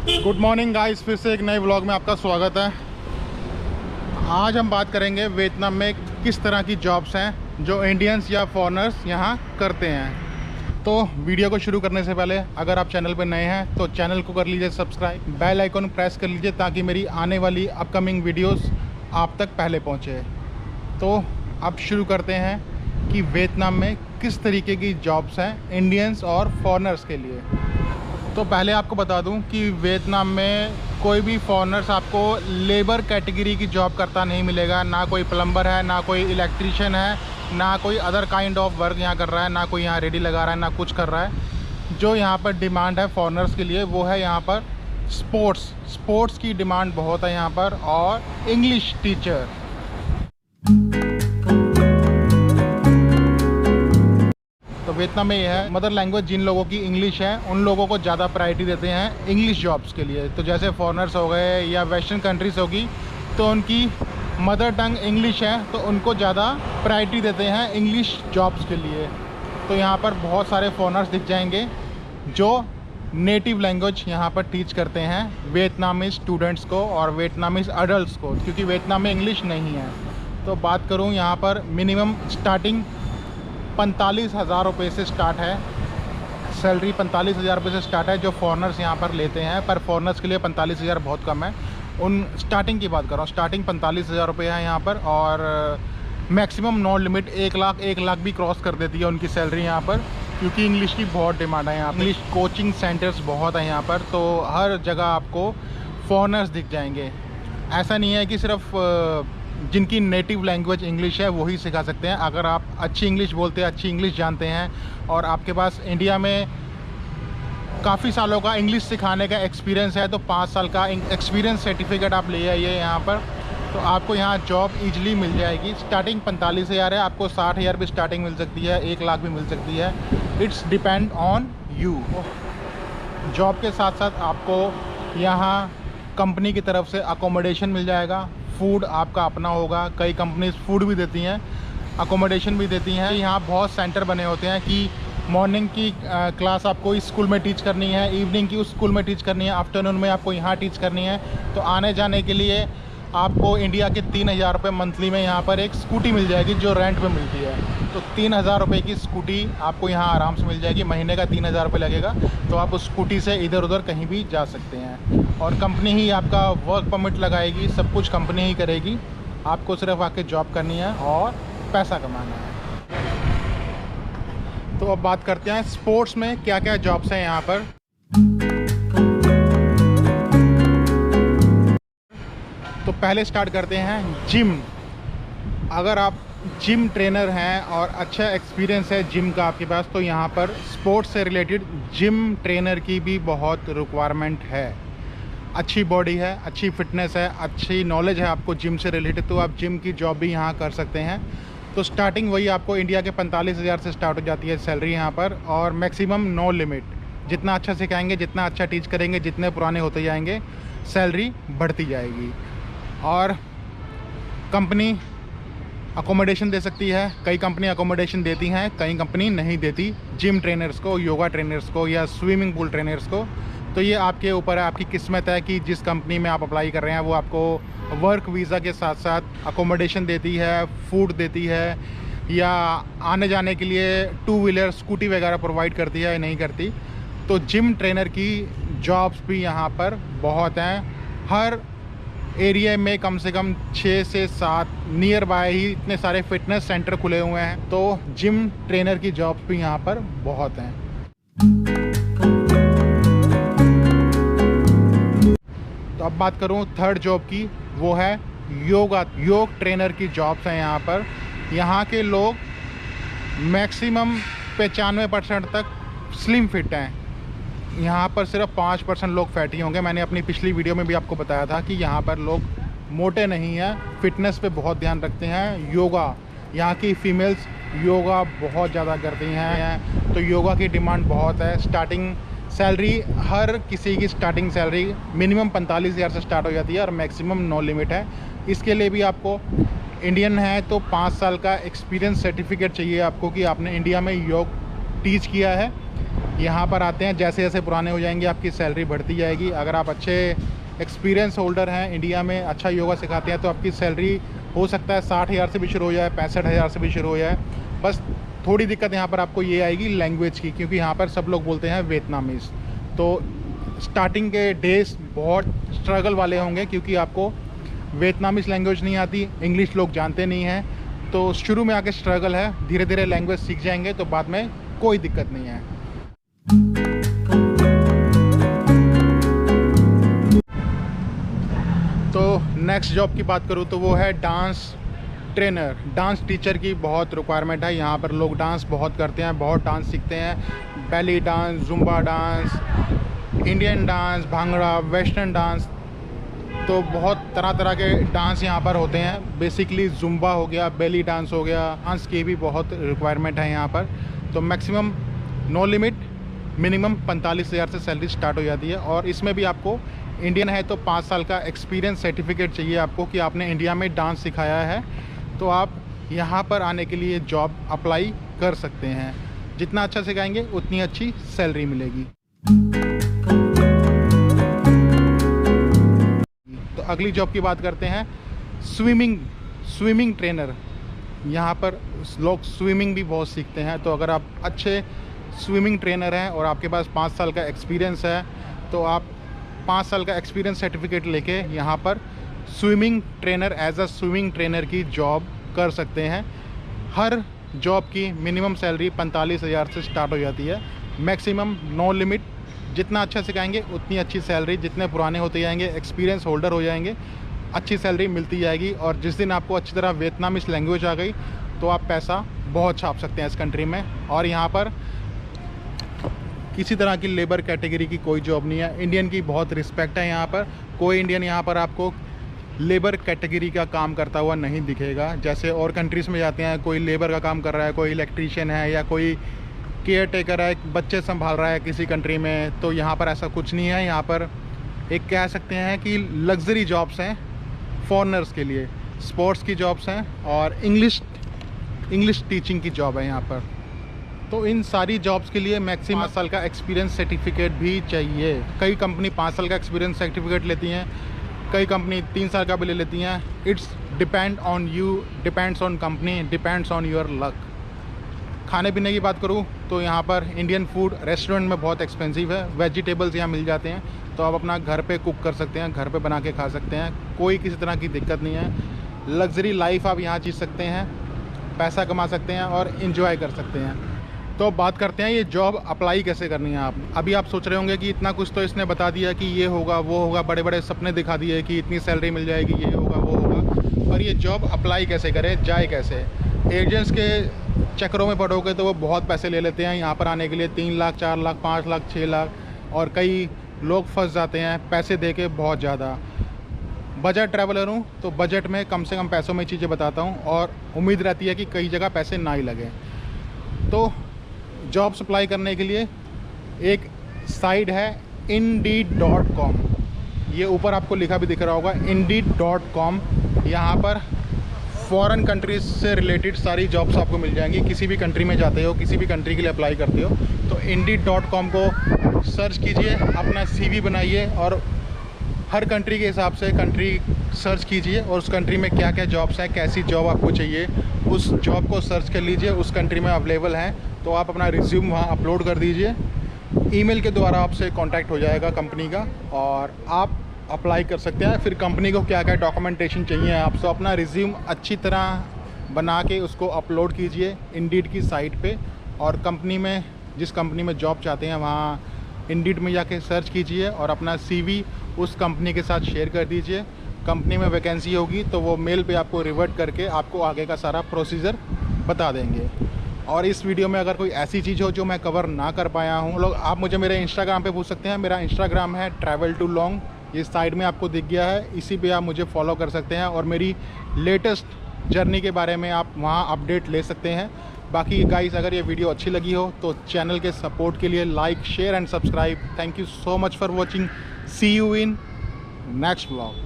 Good morning guys, फिर से एक नए व्लॉग में आपका स्वागत है। आज हम बात करेंगे वियतनाम में किस तरह की जॉब्स हैं जो इंडियंस या फॉरेनर्स यहाँ करते हैं। तो वीडियो को शुरू करने से पहले अगर आप चैनल पर नए हैं तो चैनल को कर लीजिए सब्सक्राइब, बेल आइकन प्रेस कर लीजिए ताकि मेरी आने वाली अपकमिंग वीडियोस आप तक पहले पहुँचे। तो अब शुरू करते हैं कि वियतनाम में किस तरीके की जॉब्स हैं इंडियंस और फॉरेनर्स के लिए। तो पहले आपको बता दूं कि वियतनाम में कोई भी फॉरेनर्स आपको लेबर कैटेगरी की जॉब करता नहीं मिलेगा। ना कोई प्लम्बर है, ना कोई इलेक्ट्रीशियन है, ना कोई अदर काइंड ऑफ वर्क यहाँ कर रहा है, ना कोई यहाँ रेडी लगा रहा है, ना कुछ कर रहा है। जो यहाँ पर डिमांड है फॉरेनर्स के लिए वो है यहाँ पर स्पोर्ट्स की डिमांड बहुत है यहाँ पर, और इंग्लिश टीचर। तो वियतनाम में ये है, मदर लैंग्वेज जिन लोगों की इंग्लिश है उन लोगों को ज़्यादा प्रायोरिटी देते हैं इंग्लिश जॉब्स के लिए। तो जैसे फॉरेनर्स हो गए या वेस्टर्न कंट्रीज़ होगी तो उनकी मदर टंग इंग्लिश है तो उनको ज़्यादा प्रायोरिटी देते हैं इंग्लिश जॉब्स के लिए। तो यहाँ पर बहुत सारे फॉरेनर्स दिख जाएंगे जो नेटिव लैंग्वेज यहाँ पर टीच करते हैं वियतनामी स्टूडेंट्स को और वियतनामी अडल्ट को, क्योंकि वियतनाम में इंग्लिश नहीं है। तो बात करूँ यहाँ पर मिनिमम स्टार्टिंग 45,000 रुपये से स्टार्ट है। सैलरी 45,000 रुपये से स्टार्ट है जो फॉरेनर्स यहाँ पर लेते हैं, पर फॉरेनर्स के लिए 45,000 बहुत कम है। उन स्टार्टिंग की बात कर रहा हूँ, स्टार्टिंग 45,000 रुपये है यहाँ पर, और मैक्सिमम नो लिमिट 1 लाख भी क्रॉस कर देती है उनकी सैलरी यहाँ पर, क्योंकि इंग्लिश की बहुत डिमांड है यहाँ पर। इंग्लिश कोचिंग सेंटर्स बहुत है यहाँ पर, तो हर जगह आपको फॉरेनर्स दिख जाएंगे। ऐसा नहीं है कि सिर्फ जिनकी नेटिव लैंग्वेज इंग्लिश है वही सिखा सकते हैं। अगर आप अच्छी इंग्लिश बोलते हैं, अच्छी इंग्लिश जानते हैं और आपके पास इंडिया में काफ़ी सालों का इंग्लिश सिखाने का एक्सपीरियंस है तो 5 साल का एक्सपीरियंस सर्टिफिकेट आप ले आइए यहाँ पर, तो आपको यहाँ जॉब ईजिली मिल जाएगी। स्टार्टिंग 45,000 है, आपको 60,000 भी स्टार्टिंग मिल सकती है, 1 लाख भी मिल सकती है। It's depend on you. Job के साथ साथ आपको यहाँ कंपनी की तरफ से अकोमोडेशन मिल जाएगा, फूड आपका अपना होगा। कई कंपनीज फूड भी देती हैं, अकोमोडेशन भी देती हैं। यहाँ बहुत सेंटर बने होते हैं कि मॉर्निंग की क्लास आपको इस स्कूल में टीच करनी है, इवनिंग की उस स्कूल में टीच करनी है, आफ्टरनून में आपको यहाँ टीच करनी है। तो आने जाने के लिए आपको इंडिया के 3,000 रुपये मंथली में यहाँ पर एक स्कूटी मिल जाएगी जो रेंट पे मिलती है। तो 3,000 रुपये की स्कूटी आपको यहाँ आराम से मिल जाएगी। महीने का 3,000 रुपये लगेगा, तो आप उस स्कूटी से इधर उधर कहीं भी जा सकते हैं। और कंपनी ही आपका वर्क परमिट लगाएगी, सब कुछ कंपनी ही करेगी। आपको सिर्फ आके जॉब करनी है और पैसा कमाना है। तो अब बात करते हैं स्पोर्ट्स में क्या क्या जॉब्स हैं यहाँ पर। तो पहले स्टार्ट करते हैं जिम। अगर आप जिम ट्रेनर हैं और अच्छा एक्सपीरियंस है जिम का आपके पास, तो यहाँ पर स्पोर्ट्स से रिलेटेड जिम ट्रेनर की भी बहुत रिक्वायरमेंट है। अच्छी बॉडी है, अच्छी फिटनेस है, अच्छी नॉलेज है आपको जिम से रिलेटेड, तो आप जिम की जॉब भी यहाँ कर सकते हैं। तो स्टार्टिंग वही आपको इंडिया के 45,000 से स्टार्ट हो जाती है सैलरी यहाँ पर, और मैक्सिमम नो लिमिट। जितना अच्छा सिखाएंगे, जितना अच्छा टीच करेंगे, जितने पुराने होते जाएंगे सैलरी बढ़ती जाएगी। और कंपनी अकोमोडेशन दे सकती है, कई कंपनी अकोमोडेशन देती हैं, कई कंपनी नहीं देती जिम ट्रेनर्स को, योगा ट्रेनर्स को या स्विमिंग पूल ट्रेनर्स को। तो ये आपके ऊपर है, आपकी किस्मत है कि जिस कंपनी में आप अप्लाई कर रहे हैं वो आपको वर्क वीज़ा के साथ साथ अकोमोडेशन देती है, फूड देती है, या आने जाने के लिए 2 व्हीलर स्कूटी वगैरह प्रोवाइड करती है या नहीं करती। तो जिम ट्रेनर की जॉब्स भी यहाँ पर बहुत हैं। हर एरिया में कम से कम 6 से 7 नियर बाय ही इतने सारे फिटनेस सेंटर खुले हुए हैं, तो जिम ट्रेनर की जॉब्स भी यहाँ पर बहुत हैं। तो अब बात करूँ थर्ड जॉब की, वो है योग ट्रेनर की जॉब्स हैं यहाँ पर। यहाँ के लोग मैक्सिमम 95% तक स्लिम फिट हैं। यहाँ पर सिर्फ 5% लोग फैटी होंगे। मैंने अपनी पिछली वीडियो में भी आपको बताया था कि यहाँ पर लोग मोटे नहीं हैं, फिटनेस पे बहुत ध्यान रखते हैं। योगा, यहाँ की फीमेल्स योगा बहुत ज़्यादा करती हैं, तो योगा की डिमांड बहुत है। स्टार्टिंग सैलरी, हर किसी की स्टार्टिंग सैलरी मिनिमम 45,000 से स्टार्ट हो जाती है और मैक्सिमम नो लिमिट है। इसके लिए भी आपको इंडियन है तो 5 साल का एक्सपीरियंस सर्टिफिकेट चाहिए आपको कि आपने इंडिया में योग टीच किया है। यहाँ पर आते हैं, जैसे जैसे पुराने हो जाएंगे आपकी सैलरी बढ़ती जाएगी। अगर आप अच्छे एक्सपीरियंस होल्डर हैं, इंडिया में अच्छा योगा सिखाते हैं, तो आपकी सैलरी हो सकता है 60,000 से भी शुरू हो जाए, 65,000 से भी शुरू हो जाए। बस थोड़ी दिक्कत यहाँ पर आपको ये आएगी लैंग्वेज की, क्योंकि यहाँ पर सब लोग बोलते हैं वियतनामीज़। तो स्टार्टिंग के डेज बहुत स्ट्रगल वाले होंगे, क्योंकि आपको वियतनामीज़ लैंग्वेज नहीं आती, इंग्लिश लोग जानते नहीं हैं। तो शुरू में आके स्ट्रगल है, धीरे धीरे लैंग्वेज सीख जाएंगे तो बाद में कोई दिक्कत नहीं है। तो नेक्स्ट जॉब की बात करूँ तो वो है डांस ट्रेनर। डांस टीचर की बहुत रिक्वायरमेंट है। यहाँ पर लोग डांस बहुत करते हैं, बहुत डांस सीखते हैं। Belly dance, Zumba dance, Indian dance, bhangra, western dance, तो बहुत तरह तरह के डांस यहाँ पर होते हैं। बेसिकली जुम्बा हो गया, बेली डांस हो गया, डांस की भी बहुत रिक्वायरमेंट है यहाँ पर। तो मैक्सिमम नो लिमिट मिनिमम 45,000 से सैलरी स्टार्ट हो जाती है। और इसमें भी आपको इंडियन है तो 5 साल का एक्सपीरियंस सर्टिफिकेट चाहिए आपको कि आपने इंडिया में डांस सिखाया है, तो आप यहाँ पर आने के लिए जॉब अप्लाई कर सकते हैं। जितना अच्छा सिखाएंगे उतनी अच्छी सैलरी मिलेगी। तो अगली जॉब की बात करते हैं, स्विमिंग ट्रेनर। यहाँ पर लोग स्विमिंग भी बहुत सीखते हैं। तो अगर आप अच्छे स्विमिंग ट्रेनर हैं और आपके पास 5 साल का एक्सपीरियंस है, तो आप 5 साल का एक्सपीरियंस सर्टिफिकेट लेके यहाँ पर swimming trainer, as a swimming trainer की जॉब कर सकते हैं। हर जॉब की मिनिमम सैलरी 45,000 से स्टार्ट हो जाती है। मैक्सिमम नो लिमिट, जितना अच्छा सिखाएंगे उतनी अच्छी सैलरी। जितने पुराने होते जाएंगे, एक्सपीरियंस होल्डर हो जाएंगे, अच्छी सैलरी मिलती जाएगी। और जिस दिन आपको अच्छी तरह वियतनामीज़ लैंग्वेज आ गई तो आप पैसा बहुत छाप सकते हैं इस कंट्री में। और यहाँ पर किसी तरह की लेबर कैटेगरी की कोई जॉब नहीं है। इंडियन की बहुत रिस्पेक्ट है यहाँ पर। कोई इंडियन यहाँ पर आपको लेबर कैटेगरी का काम करता हुआ नहीं दिखेगा। जैसे और कंट्रीज़ में जाते हैं, कोई लेबर का काम कर रहा है, कोई इलेक्ट्रीशियन है या कोई केयर टेकर है, बच्चे संभाल रहा है किसी कंट्री में, तो यहाँ पर ऐसा कुछ नहीं है। यहाँ पर एक कह सकते हैं कि लग्जरी जॉब्स हैं फॉरेनर्स के लिए, स्पोर्ट्स की जॉब्स हैं और इंग्लिश टीचिंग की जॉब है यहाँ पर। तो इन सारी जॉब्स के लिए मैक्सिमम 5 साल का एक्सपीरियंस सर्टिफिकेट भी चाहिए। कई कंपनी 5 साल का एक्सपीरियंस सर्टिफिकेट लेती हैं, कई कंपनी 3 साल का भी ले लेती हैं। It's depend on you, depends on company, depends on your luck. खाने पीने की बात करूँ तो यहाँ पर इंडियन फूड रेस्टोरेंट में बहुत एक्सपेंसिव है। वेजिटेबल्स यहाँ मिल जाते हैं, तो आप अपना घर पे कुक कर सकते हैं, घर पे बना के खा सकते हैं। कोई किसी तरह की दिक्कत नहीं है। लग्जरी लाइफ आप यहाँ जी सकते हैं, पैसा कमा सकते हैं और इन्जॉय कर सकते हैं। तो बात करते हैं ये जॉब अप्लाई कैसे करनी है। आप अभी आप सोच रहे होंगे कि इतना कुछ तो इसने बता दिया कि ये होगा वो होगा, बड़े बड़े सपने दिखा दिए कि इतनी सैलरी मिल जाएगी, ये होगा वो होगा, पर ये जॉब अप्लाई कैसे करें, जाए कैसे। एजेंट्स के चक्करों में पड़ोगे तो वो बहुत पैसे ले लेते हैं यहाँ पर आने के लिए, 3 लाख, 4 लाख, 5 लाख, 6 लाख, और कई लोग फंस जाते हैं पैसे दे के बहुत ज़्यादा। बजट ट्रैवलर हूँ तो बजट में कम से कम पैसों में चीज़ें बताता हूँ और उम्मीद रहती है कि कई जगह पैसे ना ही लगे। तो जॉब अप्लाई करने के लिए एक साइट है Indeed.com। ये ऊपर आपको लिखा भी दिख रहा होगा Indeed.com। यहाँ पर फॉरेन कंट्रीज से रिलेटेड सारी जॉब्स आपको मिल जाएंगी। किसी भी कंट्री में जाते हो, किसी भी कंट्री के लिए अप्लाई करते हो तो Indeed.com को सर्च कीजिए, अपना CV बनाइए और हर कंट्री के हिसाब से कंट्री सर्च कीजिए और उस कंट्री में क्या क्या जॉब्स हैं, कैसी जॉब आपको चाहिए, उस जॉब को सर्च कर लीजिए। उस कंट्री में अवेलेबल हैं तो आप अपना रिज्यूम वहाँ अपलोड कर दीजिए। ईमेल के द्वारा आपसे कांटेक्ट हो जाएगा कंपनी का और आप अप्लाई कर सकते हैं। फिर कंपनी को क्या क्या डॉक्यूमेंटेशन चाहिए आपसे, अपना रिज्यूम अच्छी तरह बना के उसको अपलोड कीजिए इंडीड की साइट पे। और कंपनी में, जिस कंपनी में जॉब चाहते हैं वहाँ इंडीड में जाके सर्च कीजिए और अपना CV उस कंपनी के साथ शेयर कर दीजिए। कंपनी में वैकेंसी होगी तो वो मेल पे आपको रिवर्ट करके आपको आगे का सारा प्रोसीजर बता देंगे। और इस वीडियो में अगर कोई ऐसी चीज़ हो जो मैं कवर ना कर पाया हूँ, लोग आप मुझे मेरे इंस्टाग्राम पे पूछ सकते हैं। मेरा इंस्टाग्राम है ट्रैवल टू लॉन्ग, ये साइड में आपको दिख गया है, इसी पे आप मुझे फॉलो कर सकते हैं और मेरी लेटेस्ट जर्नी के बारे में आप वहाँ अपडेट ले सकते हैं। बाकी गाइस, अगर ये वीडियो अच्छी लगी हो तो चैनल के सपोर्ट के लिए like, share and subscribe. Thank you so much for watching. See you in next vlog.